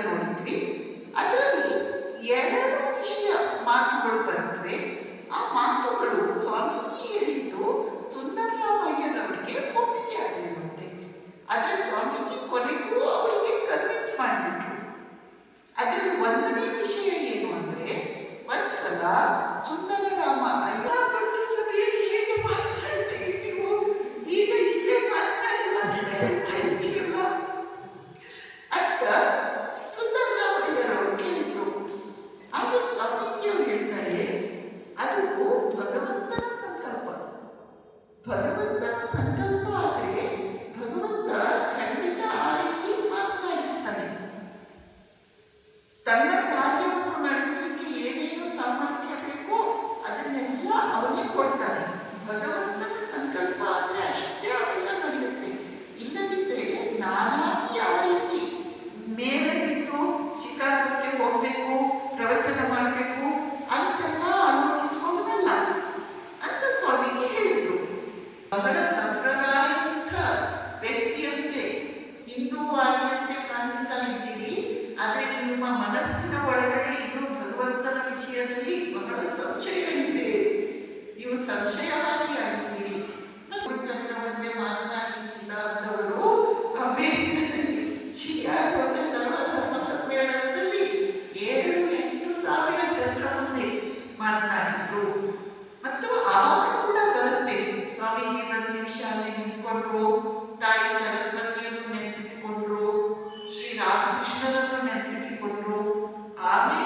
ನೋಡಿದ್ವಿ. ಅದರಲ್ಲಿ 2 ವಿಷಯ ಮಾತುಗಳು ಬರುತ್ತವೆ. ಆ ಮಾತುಗಳು ಸ್ವಾಮೀಜಿ ಹೇಳಿದ್ದು ಸುಂದರರಾಮಯ್ಯನವರಿಗೆ ಒಪ್ಪಿಗೆ ಆಗಿರುವಂತೆ. ಆದರೆ ಸ್ವಾಮೀಜಿ ಕೊನೆಗೂ ಅವರಿಗೆ ಕನ್ವಿನ್ಸ್ ಮಾಡಿಬಿಟ್ರು. ಅದರಲ್ಲಿ 1ನೇ ವಿಷಯ ಏನು ಅಂದರೆ, ಒಂದ್ಸಲ ಸುಂದರರಾಮ ಅಯ್ಯ ದೊಡ್ಡ ಸಭೆಯಲ್ಲಿ ಹೇಗೆ ಮಾತನಾಡ್ತೀರಿ ನೀವು, ಈಗ ಇಲ್ಲೇ ಮಾತನಾಡಿಲ್ಲ ಅಂತ ಹೇಳ್ತಾ ಇದ್ದೀರಲ್ಲ ಅಂತ ಸುಂದರರಾಮಯ್ಯನವರು ಕೇಳಿದ್ರು. ಆಗ ಸ್ವಾಮೀಜಿಯವರು ಹೇಳ್ತಾರೆ, ಅದು ಭಗವಂತನ ಸಂಕಲ್ಪ. ಭಗವಂತನ ಸಂಕಲ್ಪ ಆದರೆ ಭಗವಂತ ಖಂಡಿತ ಆ ರೀತಿ ಮಾತನಾಡಿಸ್ತಾನೆ. ತನ್ನ ಕಾರ್ಯವನ್ನು ನಡೆಸಲಿಕ್ಕೆ ಏನೇನು ಸಾಮರ್ಥ್ಯ ಬೇಕೋ ಅದನ್ನೆಲ್ಲ ಅವನೇ ಕೊಡ್ತಾನೆ. ಭಗವಂತನ ಸಂಕಲ್ಪ ಆದರೆ ಅಷ್ಟೇ ಅವೆಲ್ಲ ನಡೆಯುತ್ತೆ. ಇಲ್ಲದಿದ್ದರೆ ನಾನಾಗಿ ಯಾವ ರೀತಿ ಮೇಲೆ ಬಿದ್ದು ಶಿಕಾರಕ್ಕೆ ಹೋಗಬೇಕು, ಪ್ರವಚನ ಮಾಡಬೇಕು ಅಂತೆಲ್ಲ ಆಲೋಚಿಸುವುದಲ್ಲ ಅಂತ ಸ್ವಾಮೀಜಿ ಹೇಳಿದ್ರು. ಬಹಳ ಸಂಪ್ರದಾಯಸ್ಥ ವ್ಯಕ್ತಿಯಂತೆ, ಹಿಂದೂವಾದಿಯಂತೆ ಕಾಣಿಸ್ತಾ ಇದ್ದೀವಿ, ಆದರೆ ನಿಮ್ಮ ಮನಸ್ಸಿನ ಒಳಗಡೆ ಇನ್ನೂ ಭಗವಂತನ ವಿಷಯದಲ್ಲಿ ಬಹಳ ಸಂಶಯ ಇದೆ. ನೀವು ಸಂಶಯವಾದಿಯಾಗಿದ್ದೀರಿ. ಜನರ ಮುಂದೆ ಮಾತನಾಡಲಿಲ್ಲ ಅಂದವರು ಅಮೆರಿಕದಲ್ಲಿ ಶಿಕಾಗೋದ ಸರ್ವಧರ್ಮ ಸಮ್ಮೇಳನದಲ್ಲಿ 7-8 ಸಾವಿರ ಜನರ ಮುಂದೆ ಮಾತನಾಡಿದ್ರು. ಮತ್ತು ಆವಾಗ ಕೂಡ ಬರುತ್ತೆ, ಸ್ವಾಮೀಜಿ 1 ನಿಮಿಷ ಅಲ್ಲಿ ನಿಂತ್ಕೊಂಡ್ರು, ತಾಯಿ ಸರಸ್ವತಿಯನ್ನು ನೆನಪಿಸಿಕೊಂಡ್ರು, ಶ್ರೀರಾಮಕೃಷ್ಣರನ್ನು ನೆನಪಿಸಿಕೊಂಡ್ರು. ಆಮೇಲೆ